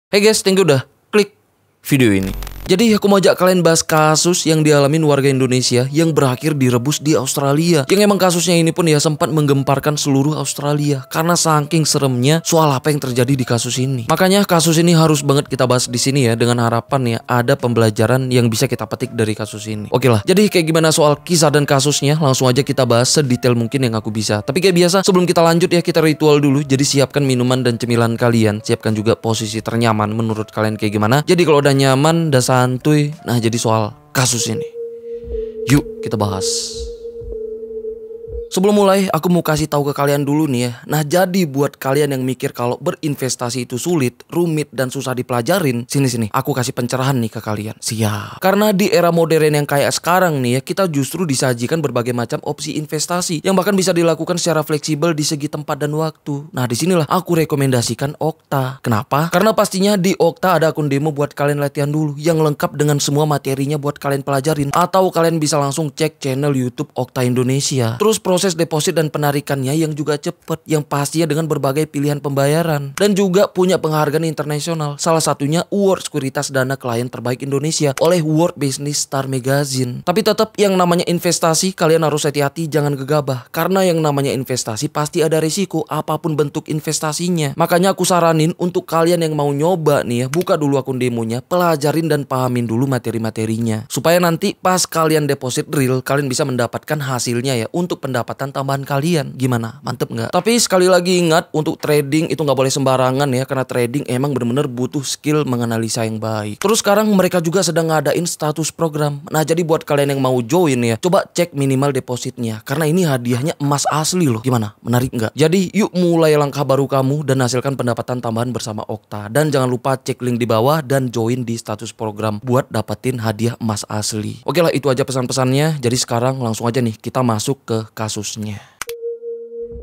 Hey guys, thank you udah klik video ini. Jadi aku mau ajak kalian bahas kasus yang dialamin warga Indonesia yang berakhir direbus di Australia. Yang emang kasusnya ini pun ya sempat menggemparkan seluruh Australia karena saking seremnya soal apa yang terjadi di kasus ini. Makanya kasus ini harus banget kita bahas di sini ya, dengan harapan ya ada pembelajaran yang bisa kita petik dari kasus ini. Oke lah, jadi kayak gimana soal kisah dan kasusnya, langsung aja kita bahas sedetail mungkin yang aku bisa. Tapi kayak biasa, sebelum kita lanjut ya, kita ritual dulu. Jadi siapkan minuman dan cemilan kalian, siapkan juga posisi ternyaman menurut kalian kayak gimana. Jadi kalau udah nyaman, udah santuy, nah jadi soal kasus ini, yuk kita bahas. Sebelum mulai, aku mau kasih tahu ke kalian dulu nih ya. Nah, jadi buat kalian yang mikir kalau berinvestasi itu sulit, rumit, dan susah dipelajarin, sini aku kasih pencerahan nih ke kalian. Siap. Karena di era modern yang kayak sekarang nih ya, kita justru disajikan berbagai macam opsi investasi yang bahkan bisa dilakukan secara fleksibel di segi tempat dan waktu. Nah, disinilah aku rekomendasikan Okta. Kenapa? Karena pastinya di Okta ada akun demo buat kalian latihan dulu yang lengkap dengan semua materinya buat kalian pelajarin. Atau kalian bisa langsung cek channel YouTube Okta Indonesia. Terus proses deposit dan penarikannya yang juga cepet, yang pastinya dengan berbagai pilihan pembayaran, dan juga punya penghargaan internasional. Salah satunya Award Sekuritas Dana Klien Terbaik Indonesia oleh World Business Star Magazine. Tapi tetap yang namanya investasi, kalian harus hati-hati, jangan gegabah. Karena yang namanya investasi pasti ada risiko apapun bentuk investasinya. Makanya aku saranin untuk kalian yang mau nyoba nih ya, buka dulu akun demonya, pelajarin dan pahamin dulu materi-materinya. Supaya nanti pas kalian deposit real, kalian bisa mendapatkan hasilnya ya untuk pendapatan tambahan kalian. Gimana? Mantep nggak? Tapi sekali lagi ingat, untuk trading itu nggak boleh sembarangan ya, karena trading emang bener-bener butuh skill menganalisa yang baik. Terus sekarang mereka juga sedang ngadain status program. Nah, jadi buat kalian yang mau join ya, coba cek minimal depositnya, karena ini hadiahnya emas asli loh. Gimana? Menarik nggak? Jadi yuk mulai langkah baru kamu dan hasilkan pendapatan tambahan bersama Okta. Dan jangan lupa cek link di bawah dan join di status program buat dapetin hadiah emas asli. Oke lah, itu aja pesan-pesannya. Jadi sekarang langsung aja nih kita masuk ke kasusnya.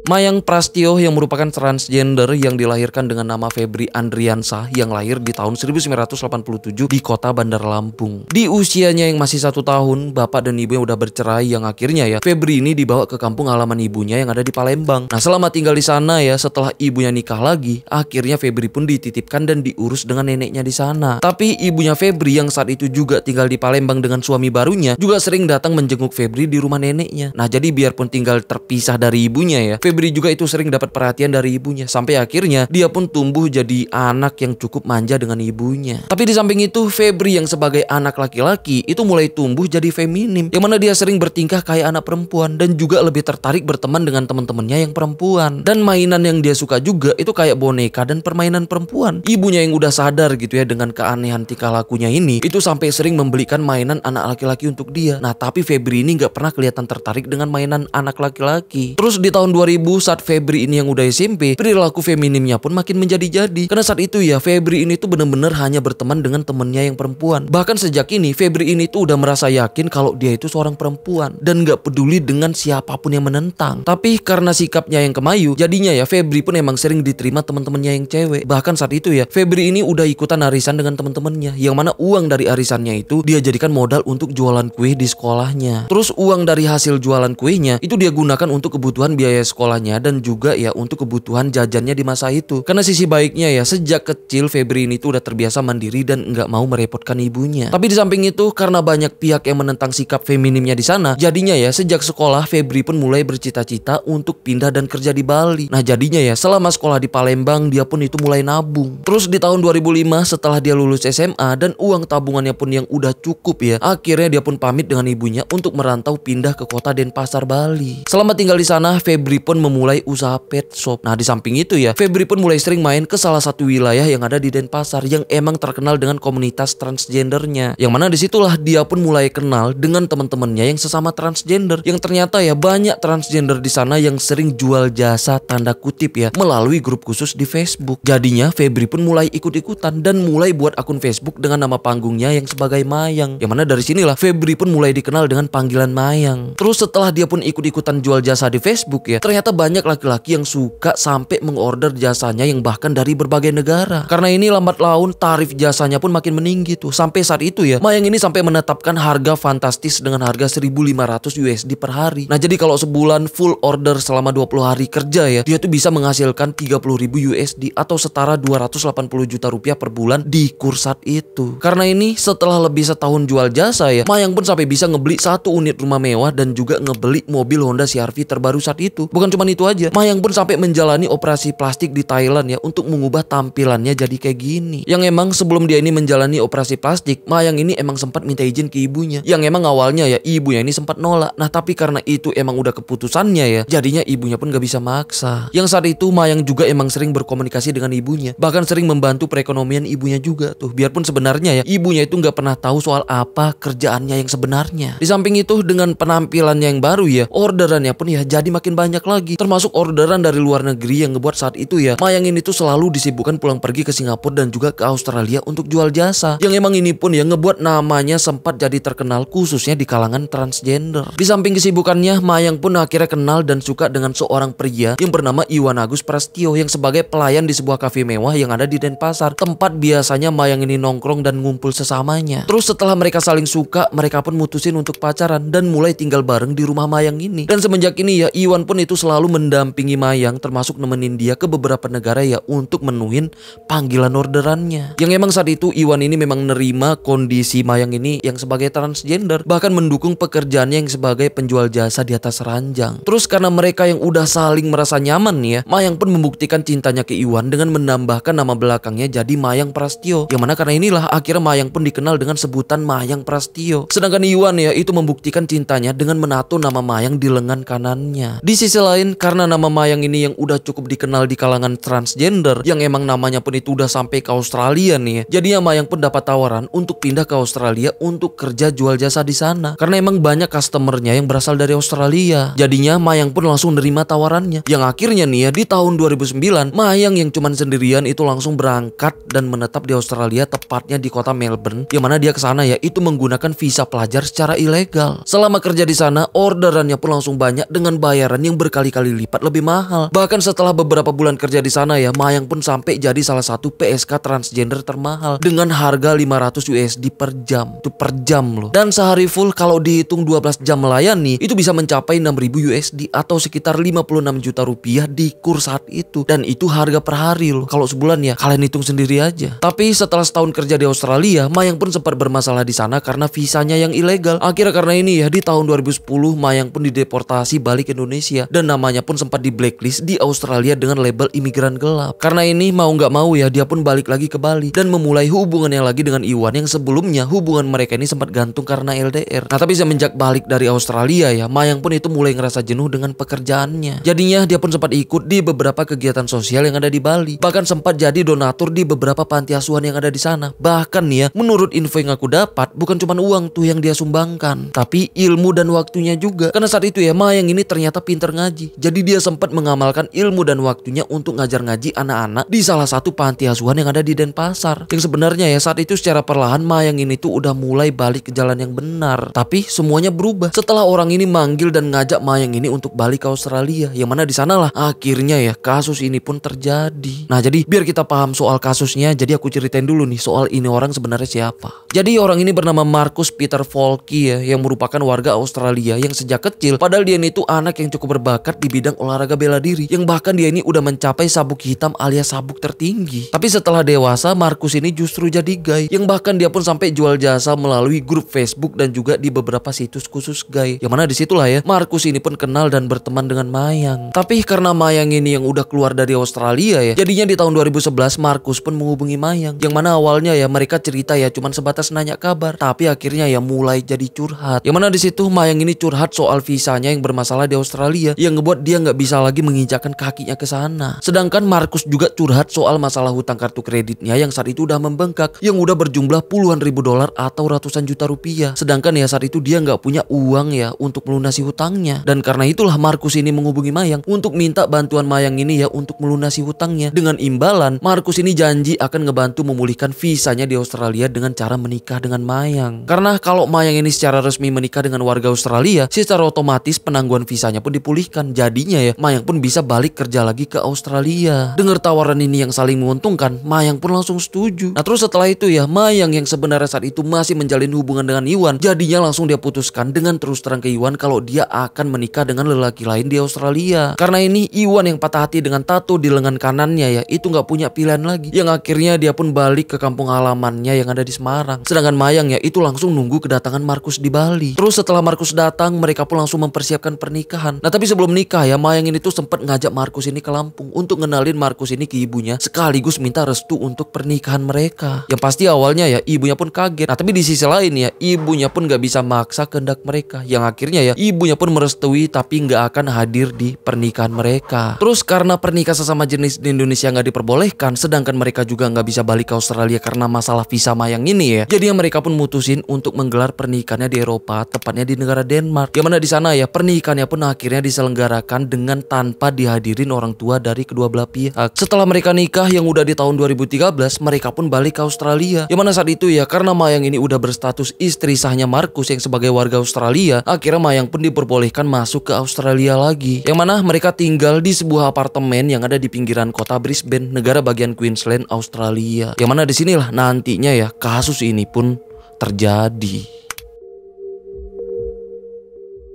Mayang Prastyo yang merupakan transgender yang dilahirkan dengan nama Febri Andriansah yang lahir di tahun 1987 di kota Bandar Lampung. Di usianya yang masih 1 tahun, bapak dan ibunya udah bercerai yang akhirnya ya Febri ini dibawa ke kampung halaman ibunya yang ada di Palembang. Nah, selama tinggal di sana ya, setelah ibunya nikah lagi, akhirnya Febri pun dititipkan dan diurus dengan neneknya di sana. Tapi ibunya Febri yang saat itu juga tinggal di Palembang dengan suami barunya juga sering datang menjenguk Febri di rumah neneknya. Nah, jadi biarpun tinggal terpisah dari ibunya ya, Febri juga itu sering dapat perhatian dari ibunya, sampai akhirnya dia pun tumbuh jadi anak yang cukup manja dengan ibunya. Tapi di samping itu, Febri yang sebagai anak laki-laki itu mulai tumbuh jadi feminim, yang mana dia sering bertingkah kayak anak perempuan dan juga lebih tertarik berteman dengan teman-temannya yang perempuan. Dan mainan yang dia suka juga itu kayak boneka dan permainan perempuan. Ibunya yang udah sadar gitu ya dengan keanehan tingkah lakunya ini, itu sampai sering membelikan mainan anak laki-laki untuk dia. Nah, tapi Febri ini nggak pernah kelihatan tertarik dengan mainan anak laki-laki. Terus di tahun 2000 saat Febri ini yang udah SMP, perilaku feminimnya pun makin menjadi-jadi. Karena saat itu ya, Febri ini tuh bener-bener hanya berteman dengan temennya yang perempuan. Bahkan sejak ini, Febri ini tuh udah merasa yakin kalau dia itu seorang perempuan dan gak peduli dengan siapapun yang menentang. Tapi karena sikapnya yang kemayu, jadinya ya Febri pun emang sering diterima teman-temannya yang cewek. Bahkan saat itu ya, Febri ini udah ikutan arisan dengan teman-temannya, yang mana uang dari arisannya itu dia jadikan modal untuk jualan kue di sekolahnya. Terus uang dari hasil jualan kuenya itu dia gunakan untuk kebutuhan biaya sekolahnya dan juga ya untuk kebutuhan jajannya di masa itu. Karena sisi baiknya ya, sejak kecil Febri ini tuh udah terbiasa mandiri dan nggak mau merepotkan ibunya. Tapi di samping itu, karena banyak pihak yang menentang sikap feminimnya di sana, jadinya ya sejak sekolah Febri pun mulai bercita-cita untuk pindah dan kerja di Bali. Nah, jadinya ya selama sekolah di Palembang dia pun itu mulai nabung. Terus di tahun 2005 setelah dia lulus SMA dan uang tabungannya pun yang udah cukup ya, akhirnya dia pun pamit dengan ibunya untuk merantau pindah ke kota Denpasar, Bali. Selama tinggal di sana, Febri pun memulai usaha pet shop. Nah, di samping itu ya, Febri pun mulai sering main ke salah satu wilayah yang ada di Denpasar yang emang terkenal dengan komunitas transgendernya. Yang mana disitulah dia pun mulai kenal dengan teman-temannya yang sesama transgender. Yang ternyata ya banyak transgender di sana yang sering jual jasa tanda kutip ya melalui grup khusus di Facebook. Jadinya Febri pun mulai ikut-ikutan dan mulai buat akun Facebook dengan nama panggungnya yang sebagai Mayang. Yang mana dari sinilah Febri pun mulai dikenal dengan panggilan Mayang. Terus setelah dia pun ikut-ikutan jual jasa di Facebook ya, ternyata ternyata banyak laki-laki yang suka sampai mengorder jasanya yang bahkan dari berbagai negara. Karena ini lambat laun tarif jasanya pun makin meninggi tuh. Sampai saat itu ya, Mayang ini sampai menetapkan harga fantastis dengan harga 1.500 USD per hari. Nah jadi kalau sebulan full order selama 20 hari kerja ya, dia tuh bisa menghasilkan 30.000 USD atau setara 280 juta rupiah per bulan di kurs saat itu. Karena ini setelah lebih setahun jual jasa ya, Mayang pun sampai bisa ngebeli 1 unit rumah mewah dan juga ngebeli mobil Honda CR-V terbaru saat itu. Bukan cuma itu aja, Mayang pun sampai menjalani operasi plastik di Thailand ya untuk mengubah tampilannya jadi kayak gini. Yang emang sebelum dia ini menjalani operasi plastik, Mayang ini emang sempat minta izin ke ibunya. Yang emang awalnya ya ibunya ini sempat nolak. Nah tapi karena itu emang udah keputusannya ya, jadinya ibunya pun gak bisa maksa. Yang saat itu Mayang juga emang sering berkomunikasi dengan ibunya, bahkan sering membantu perekonomian ibunya juga tuh. Biarpun sebenarnya ya ibunya itu gak pernah tahu soal apa kerjaannya yang sebenarnya. Di samping itu dengan penampilannya yang baru ya, orderannya pun ya jadi makin banyak lagi. Termasuk orderan dari luar negeri yang ngebuat saat itu ya Mayang ini tuh selalu disibukkan pulang pergi ke Singapura dan juga ke Australia untuk jual jasa. Yang emang ini pun ya ngebuat namanya sempat jadi terkenal khususnya di kalangan transgender. Di samping kesibukannya, Mayang pun akhirnya kenal dan suka dengan seorang pria yang bernama Iwan Agus Prastio yang sebagai pelayan di sebuah kafe mewah yang ada di Denpasar, tempat biasanya Mayang ini nongkrong dan ngumpul sesamanya. Terus setelah mereka saling suka, mereka pun mutusin untuk pacaran dan mulai tinggal bareng di rumah Mayang ini. Dan semenjak ini ya Iwan pun itu selalu mendampingi Mayang, termasuk nemenin dia ke beberapa negara ya untuk menuhin panggilan orderannya. Yang emang saat itu Iwan ini memang nerima kondisi Mayang ini yang sebagai transgender, bahkan mendukung pekerjaannya yang sebagai penjual jasa di atas ranjang. Terus karena mereka yang udah saling merasa nyaman nih ya, Mayang pun membuktikan cintanya ke Iwan dengan menambahkan nama belakangnya jadi Mayang Prastio. Yang mana karena inilah akhirnya Mayang pun dikenal dengan sebutan Mayang Prastio. Sedangkan Iwan ya itu membuktikan cintanya dengan menato nama Mayang di lengan kanannya. Di sisi lain, karena nama Mayang ini yang udah cukup dikenal di kalangan transgender, yang emang namanya pun itu udah sampai ke Australia nih ya, jadinya Mayang pun dapat tawaran untuk pindah ke Australia untuk kerja jual jasa di sana. Karena emang banyak customernya yang berasal dari Australia. Jadinya Mayang pun langsung nerima tawarannya. Yang akhirnya nih ya di tahun 2009, Mayang yang cuman sendirian itu langsung berangkat dan menetap di Australia, tepatnya di kota Melbourne, yang mana dia kesana ya itu menggunakan visa pelajar secara ilegal. Selama kerja di sana, orderannya pun langsung banyak dengan bayaran yang berkali-kali lipat lebih mahal. Bahkan setelah beberapa bulan kerja di sana ya, Mayang pun sampai jadi salah satu PSK transgender termahal dengan harga 500 USD per jam. Itu per jam loh. Dan sehari full kalau dihitung 12 jam melayani itu bisa mencapai 6.000 USD atau sekitar 56 juta rupiah di kurs saat itu. Dan itu harga per hari loh. Kalau sebulan ya kalian hitung sendiri aja. Tapi setelah setahun kerja di Australia, Mayang pun sempat bermasalah di sana karena visanya yang ilegal. Akhirnya karena ini ya di tahun 2010 Mayang pun dideportasi balik ke Indonesia dan namanya pun sempat di blacklist di Australia dengan label imigran gelap. Karena ini mau nggak mau ya dia pun balik lagi ke Bali dan memulai hubungannya lagi dengan Iwan yang sebelumnya hubungan mereka ini sempat gantung karena LDR. Nah tapi semenjak balik dari Australia ya, Mayang pun itu mulai ngerasa jenuh dengan pekerjaannya. Jadinya dia pun sempat ikut di beberapa kegiatan sosial yang ada di Bali. Bahkan sempat jadi donatur di beberapa panti asuhan yang ada di sana. Bahkan nih ya, menurut info yang aku dapat, bukan cuma uang tuh yang dia sumbangkan, tapi ilmu dan waktunya juga. Karena saat itu ya Mayang ini ternyata pinter ngaji. Jadi dia sempat mengamalkan ilmu dan waktunya untuk ngajar ngaji anak-anak di salah satu panti asuhan yang ada di Denpasar. Yang sebenarnya ya saat itu secara perlahan Mayang ini tuh udah mulai balik ke jalan yang benar. Tapi semuanya berubah setelah orang ini manggil dan ngajak Mayang ini untuk balik ke Australia. Yang mana di sanalah akhirnya ya kasus ini pun terjadi. Nah jadi biar kita paham soal kasusnya, jadi aku ceritain dulu nih soal ini orang sebenarnya siapa. Jadi orang ini bernama Marcus Peter Volkey ya, yang merupakan warga Australia yang sejak kecil, padahal dia ini tuh anak yang cukup berbakat di bidang olahraga bela diri, yang bahkan dia ini udah mencapai sabuk hitam alias sabuk tertinggi. Tapi setelah dewasa, Marcus ini justru jadi gay, yang bahkan dia pun sampai jual jasa melalui grup Facebook dan juga di beberapa situs khusus gay. Yang mana disitulah ya Marcus ini pun kenal dan berteman dengan Mayang. Tapi karena Mayang ini yang udah keluar dari Australia ya, jadinya di tahun 2011 Marcus pun menghubungi Mayang, yang mana awalnya ya mereka cerita ya cuman sebatas nanya kabar, tapi akhirnya ya mulai jadi curhat. Yang mana di situ Mayang ini curhat soal visanya yang bermasalah di Australia, yang ngebuat dia nggak bisa lagi menginjakkan kakinya ke sana. Sedangkan Marcus juga curhat soal masalah hutang kartu kreditnya yang saat itu udah membengkak, yang udah berjumlah puluhan ribu dolar atau ratusan juta rupiah. Sedangkan ya saat itu dia nggak punya uang ya untuk melunasi hutangnya. Dan karena itulah Marcus ini menghubungi Mayang untuk minta bantuan Mayang ini ya untuk melunasi hutangnya. Dengan imbalan, Marcus ini janji akan ngebantu memulihkan visanya di Australia dengan cara menikah dengan Mayang. Karena kalau Mayang ini secara resmi menikah dengan warga Australia, secara otomatis penangguhan visanya pun dipulihkan. Jadinya ya Mayang pun bisa balik kerja lagi ke Australia. Dengar tawaran ini yang saling menguntungkan, Mayang pun langsung setuju. Nah terus setelah itu ya Mayang yang sebenarnya saat itu masih menjalin hubungan dengan Iwan, jadinya langsung dia putuskan dengan terus terang ke Iwan kalau dia akan menikah dengan lelaki lain di Australia. Karena ini Iwan yang patah hati dengan tato di lengan kanannya ya, itu nggak punya pilihan lagi. Yang akhirnya dia pun balik ke kampung halamannya yang ada di Semarang. Sedangkan Mayang ya itu langsung nunggu kedatangan Markus di Bali. Terus setelah Markus datang, mereka pun langsung mempersiapkan pernikahan. Nah tapi sebelum nikah ya Mayang ini tuh sempat ngajak Markus ini ke Lampung untuk ngenalin Markus ini ke ibunya, sekaligus minta restu untuk pernikahan mereka. Yang pasti awalnya ya ibunya pun kaget. Nah tapi di sisi lain ya ibunya pun gak bisa maksa kehendak mereka. Yang akhirnya ya ibunya pun merestui tapi gak akan hadir di pernikahan mereka. Terus karena pernikahan sesama jenis di Indonesia gak diperbolehkan, sedangkan mereka juga gak bisa balik ke Australia karena masalah visa Mayang ini ya, jadinya mereka pun mutusin untuk menggelar pernikahannya di Eropa, tepatnya di negara Denmark. Yang mana di sana ya pernikahannya pun akhirnya diselenggarakan dengan tanpa dihadirin orang tua dari kedua belah pihak. Setelah mereka nikah yang udah di tahun 2013, mereka pun balik ke Australia. Yang mana saat itu ya karena Mayang ini udah berstatus istri sahnya Markus yang sebagai warga Australia, akhirnya Mayang pun diperbolehkan masuk ke Australia lagi. Yang mana mereka tinggal di sebuah apartemen yang ada di pinggiran kota Brisbane, negara bagian Queensland, Australia. Yang mana disinilah nantinya ya kasus ini pun terjadi.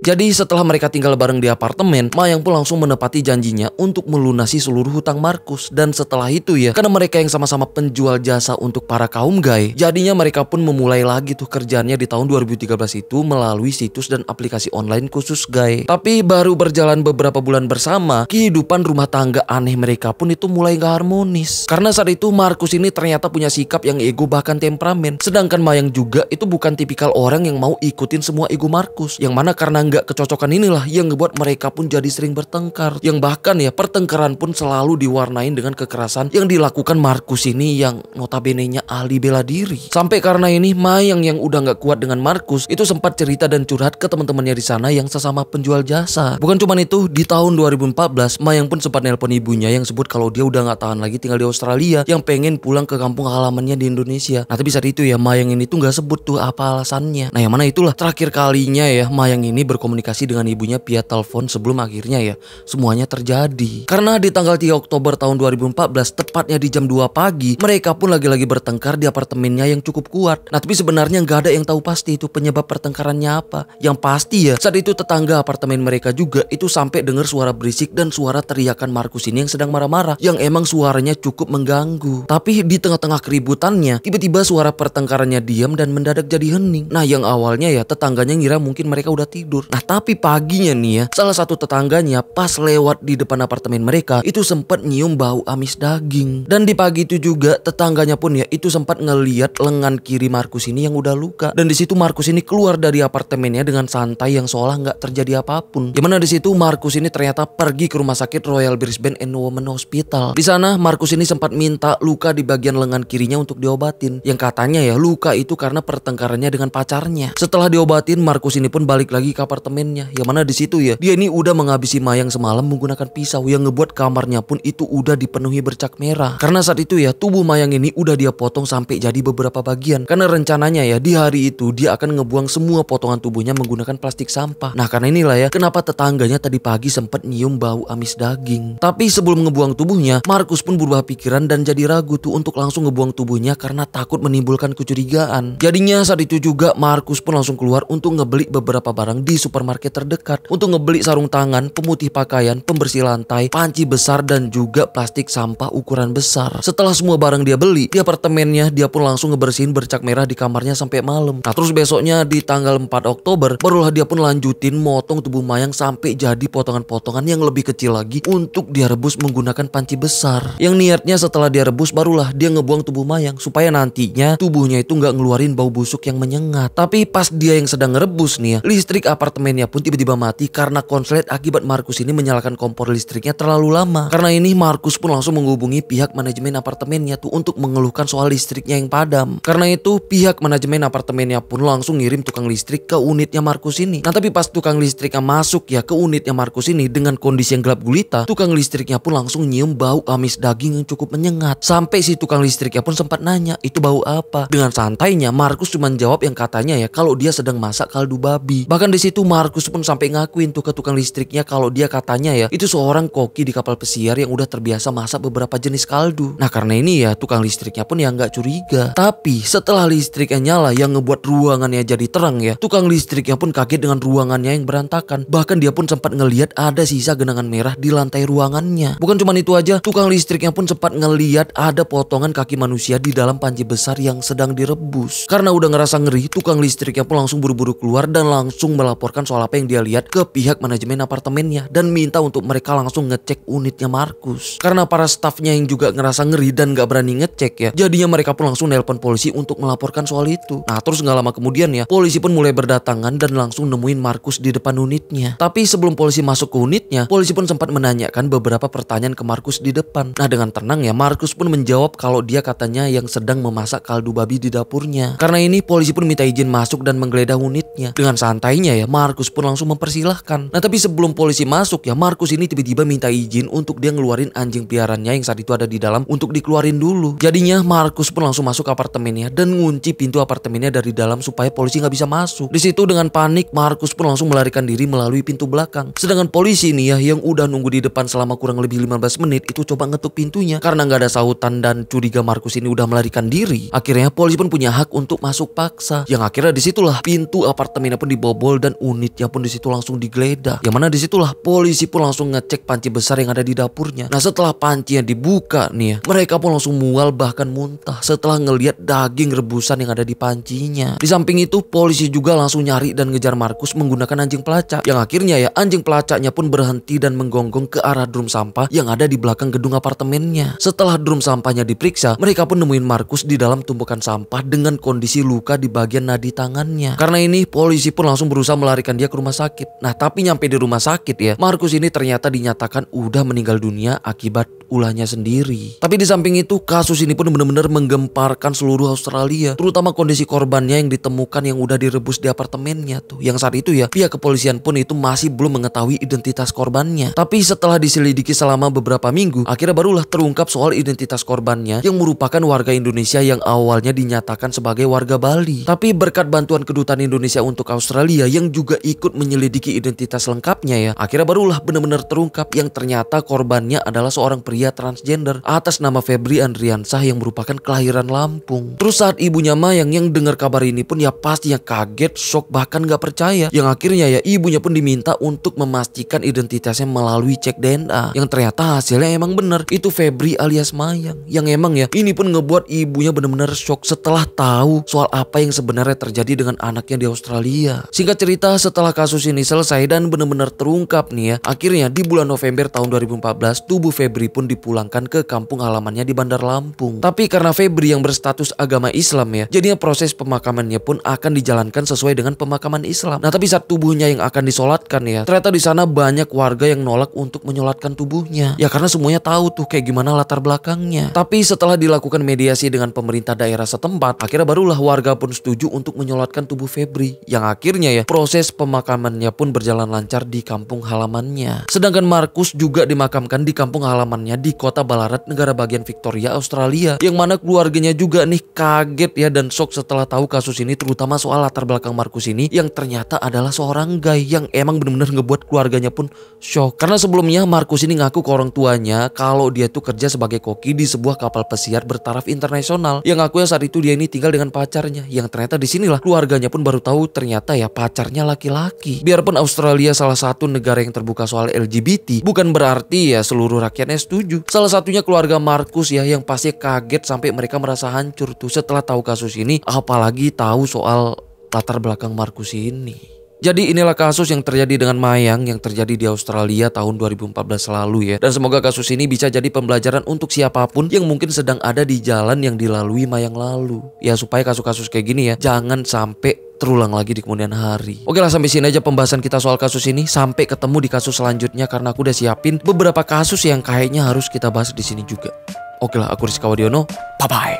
Jadi setelah mereka tinggal bareng di apartemen, Mayang pun langsung menepati janjinya untuk melunasi seluruh hutang Markus. Dan setelah itu ya, karena mereka yang sama-sama penjual jasa untuk para kaum gay, jadinya mereka pun memulai lagi tuh kerjaannya di tahun 2013 itu melalui situs dan aplikasi online khusus gay. Tapi baru berjalan beberapa bulan bersama, kehidupan rumah tangga aneh mereka pun itu mulai gak harmonis. Karena saat itu Markus ini ternyata punya sikap yang ego bahkan temperamen. Sedangkan Mayang juga itu bukan tipikal orang yang mau ikutin semua ego Markus. Yang mana karena gak kecocokan inilah yang ngebuat mereka pun jadi sering bertengkar. Yang bahkan ya pertengkaran pun selalu diwarnain dengan kekerasan yang dilakukan Markus ini yang notabene-nya ahli bela diri. Sampai karena ini Mayang yang udah gak kuat dengan Markus itu sempat cerita dan curhat ke teman-temannya di sana yang sesama penjual jasa. Bukan cuman itu, di tahun 2014 Mayang pun sempat nelpon ibunya yang sebut kalau dia udah gak tahan lagi tinggal di Australia, yang pengen pulang ke kampung halamannya di Indonesia. Nah tapi saat itu ya Mayang ini tuh gak sebut tuh apa alasannya. Nah yang mana itulah terakhir kalinya ya Mayang ini berkomunikasi dengan ibunya via telepon sebelum akhirnya ya semuanya terjadi. Karena di tanggal 3 Oktober tahun 2014 tepatnya di jam 2 pagi mereka pun lagi-lagi bertengkar di apartemennya yang cukup kuat. Nah tapi sebenarnya nggak ada yang tahu pasti itu penyebab pertengkarannya apa. Yang pasti ya saat itu tetangga apartemen mereka juga itu sampai dengar suara berisik dan suara teriakan Markus ini yang sedang marah-marah, yang emang suaranya cukup mengganggu. Tapi di tengah-tengah keributannya tiba-tiba suara pertengkarannya diam dan mendadak jadi hening. Nah yang awalnya ya tetangganya ngira mungkin mereka udah tidur. Nah tapi paginya nih ya salah satu tetangganya pas lewat di depan apartemen mereka itu sempat nyium bau amis daging. Dan di pagi itu juga tetangganya pun ya itu sempat ngeliat lengan kiri Markus ini yang udah luka. Dan di situ Markus ini keluar dari apartemennya dengan santai yang seolah nggak terjadi apapun. Dimana di situ Markus ini ternyata pergi ke rumah sakit Royal Brisbane and Women Hospital. Di sana Markus ini sempat minta luka di bagian lengan kirinya untuk diobatin. Yang katanya ya luka itu karena pertengkarannya dengan pacarnya. Setelah diobatin Markus ini pun balik lagi ke apartemennya. Yang mana di situ ya dia ini udah menghabisi Mayang semalam menggunakan pisau yang ngebuat kamarnya pun itu udah dipenuhi bercak merah. Karena saat itu ya tubuh Mayang ini udah dia potong sampai jadi beberapa bagian. Karena rencananya ya di hari itu dia akan ngebuang semua potongan tubuhnya menggunakan plastik sampah. Nah karena inilah ya kenapa tetangganya tadi pagi sempat nyium bau amis daging. Tapi sebelum ngebuang tubuhnya, Markus pun berubah pikiran dan jadi ragu tuh untuk langsung ngebuang tubuhnya karena takut menimbulkan kecurigaan. Jadinya saat itu juga Markus pun langsung keluar untuk ngebeli beberapa barang di supermarket terdekat, untuk ngebeli sarung tangan, pemutih pakaian, pembersih lantai, panci besar dan juga plastik sampah ukuran besar. Setelah semua barang dia beli di apartemennya, dia pun langsung ngebersihin bercak merah di kamarnya sampai malam. Nah terus besoknya di tanggal 4 Oktober barulah dia pun lanjutin motong tubuh Mayang sampai jadi potongan-potongan yang lebih kecil lagi untuk dia rebus menggunakan panci besar. Yang niatnya setelah dia rebus barulah dia ngebuang tubuh Mayang supaya nantinya tubuhnya itu nggak ngeluarin bau busuk yang menyengat. Tapi pas dia yang sedang ngerebus nih ya, listrik apartemennya pun tiba-tiba mati karena konslet akibat Markus ini menyalakan kompor listriknya terlalu lama. Karena ini Markus pun langsung menghubungi pihak manajemen apartemennya tuh untuk mengeluhkan soal listriknya yang padam. Karena itu pihak manajemen apartemennya pun langsung ngirim tukang listrik ke unitnya Markus ini. Nah tapi pas tukang listriknya masuk ya ke unitnya Markus ini dengan kondisi yang gelap gulita, tukang listriknya pun langsung nyium bau amis daging yang cukup menyengat. Sampai si tukang listriknya pun sempat nanya itu bau apa. Dengan santainya Markus cuma jawab yang katanya ya kalau dia sedang masak kaldu babi. Bahkan di situ Markus pun sampai ngakuin tuh ke tukang listriknya kalau dia katanya ya itu seorang koki di kapal pesiar yang udah terbiasa masak beberapa jenis kaldu. Nah karena ini ya tukang listriknya pun ya nggak curiga. Tapi setelah listriknya nyala yang ngebuat ruangannya jadi terang ya, tukang listriknya pun kaget dengan ruangannya yang berantakan. Bahkan dia pun sempat ngelihat ada sisa genangan merah di lantai ruangannya. Bukan cuma itu aja, tukang listriknya pun sempat ngelihat ada potongan kaki manusia di dalam panci besar yang sedang direbus. Karena udah ngerasa ngeri, tukang listriknya pun langsung buru-buru keluar dan langsung melaporkan soal apa yang dia lihat ke pihak manajemen apartemennya dan minta untuk mereka langsung ngecek unitnya Markus. Karena para stafnya yang juga ngerasa ngeri dan gak berani ngecek ya, jadinya mereka pun langsung nelpon polisi untuk melaporkan soal itu. Nah terus gak lama kemudian ya, polisi pun mulai berdatangan dan langsung nemuin Markus di depan unitnya. Tapi sebelum polisi masuk ke unitnya, polisi pun sempat menanyakan beberapa pertanyaan ke Markus di depan. Nah dengan tenang ya, Markus pun menjawab kalau dia katanya yang sedang memasak kaldu babi di dapurnya. Karena ini polisi pun minta izin masuk dan menggeledah unitnya. Dengan santainya ya, Markus pun langsung mempersilahkan. Nah tapi sebelum polisi masuk ya, Markus ini tiba-tiba minta izin untuk dia ngeluarin anjing peliharaannya yang saat itu ada di dalam untuk dikeluarin dulu. Jadinya Markus pun langsung masuk ke apartemennya dan ngunci pintu apartemennya dari dalam supaya polisi nggak bisa masuk. Di situ dengan panik Markus pun langsung melarikan diri melalui pintu belakang. Sedangkan polisi ini ya yang udah nunggu di depan selama kurang lebih 15 menit itu coba ngetuk pintunya. Karena nggak ada sautan dan curiga Markus ini udah melarikan diri, akhirnya polisi pun punya hak untuk masuk paksa. Yang akhirnya disitulah pintu apartemennya pun dibobol dan unitnya pun disitu langsung digeledah. Yang mana disitulah polisi pun langsung ngecek panci besar yang ada di dapurnya. Nah setelah pancinya dibuka nih ya, mereka pun langsung mual bahkan muntah setelah ngelihat daging rebusan yang ada di pancinya. Di samping itu polisi juga langsung nyari dan ngejar Markus menggunakan anjing pelacak. Yang akhirnya ya anjing pelacaknya pun berhenti dan menggonggong ke arah drum sampah yang ada di belakang gedung apartemennya. Setelah drum sampahnya diperiksa, mereka pun nemuin Markus di dalam tumpukan sampah dengan kondisi luka di bagian nadi tangannya. Karena ini polisi pun langsung berusaha melarikan dia ke rumah sakit. Nah tapi nyampe di rumah sakit ya, Markus ini ternyata dinyatakan udah meninggal dunia akibat ulahnya sendiri. Tapi di samping itu kasus ini pun benar-benar menggemparkan seluruh Australia, terutama kondisi korbannya yang ditemukan yang udah direbus di apartemennya tuh. Yang saat itu ya pihak kepolisian pun itu masih belum mengetahui identitas korbannya. Tapi setelah diselidiki selama beberapa minggu, akhirnya barulah terungkap soal identitas korbannya yang merupakan warga Indonesia yang awalnya dinyatakan sebagai warga Bali. Tapi berkat bantuan kedutaan Indonesia untuk Australia yang juga ikut menyelidiki identitas lengkapnya ya, akhirnya barulah benar-benar terungkap yang ternyata korbannya adalah seorang pria transgender atas nama Febri Andriansah yang merupakan kelahiran Lampung. Terus saat ibunya Mayang yang dengar kabar ini pun ya pastinya kaget, shock bahkan gak percaya. Yang akhirnya ya ibunya pun diminta untuk memastikan identitasnya melalui cek DNA. Yang ternyata hasilnya emang benar, itu Febri alias Mayang. Yang emang ya ini pun ngebuat ibunya benar-benar shock setelah tahu soal apa yang sebenarnya terjadi dengan anaknya di Australia. Singkat cerita setelah kasus ini selesai dan benar-benar terungkap nih ya, akhirnya di bulan November tahun 2014 tubuh Febri pun dipulangkan ke kampung halamannya di Bandar Lampung. Tapi karena Febri yang berstatus agama Islam ya, jadinya proses pemakamannya pun akan dijalankan sesuai dengan pemakaman Islam. Nah tapi saat tubuhnya yang akan disolatkan ya, ternyata di sana banyak warga yang nolak untuk menyolatkan tubuhnya. Ya karena semuanya tahu tuh kayak gimana latar belakangnya. Tapi setelah dilakukan mediasi dengan pemerintah daerah setempat, akhirnya barulah warga pun setuju untuk menyolatkan tubuh Febri. Yang akhirnya ya proses pemakamannya pun berjalan lancar di kampung halamannya. Sedangkan Markus juga dimakamkan di kampung halamannya di kota Ballarat, negara bagian Victoria, Australia. Yang mana keluarganya juga nih kaget ya dan shock setelah tahu kasus ini, terutama soal latar belakang Markus ini yang ternyata adalah seorang gay yang emang benar-benar ngebuat keluarganya pun shock. Karena sebelumnya Markus ini ngaku ke orang tuanya kalau dia tuh kerja sebagai koki di sebuah kapal pesiar bertaraf internasional. Yang ngaku ya saat itu dia ini tinggal dengan pacarnya. Yang ternyata di sinilah keluarganya pun baru tahu ternyata ya pacarnya laki-laki. Biarpun Australia salah satu negara yang terbuka soal LGBT, bukan berarti ya seluruh rakyatnya setuju. Salah satunya keluarga Markus ya yang pasti kaget sampai mereka merasa hancur tuh setelah tahu kasus ini, apalagi tahu soal latar belakang Markus ini. Jadi inilah kasus yang terjadi dengan Mayang yang terjadi di Australia tahun 2014 lalu ya. Dan semoga kasus ini bisa jadi pembelajaran untuk siapapun yang mungkin sedang ada di jalan yang dilalui Mayang lalu. Ya supaya kasus-kasus kayak gini ya jangan sampai terulang lagi di kemudian hari. Oke lah, sampai sini aja pembahasan kita soal kasus ini. Sampai ketemu di kasus selanjutnya karena aku udah siapin beberapa kasus yang kayaknya harus kita bahas di sini juga. Oke lah, aku Rizka Wadiono. Bye bye.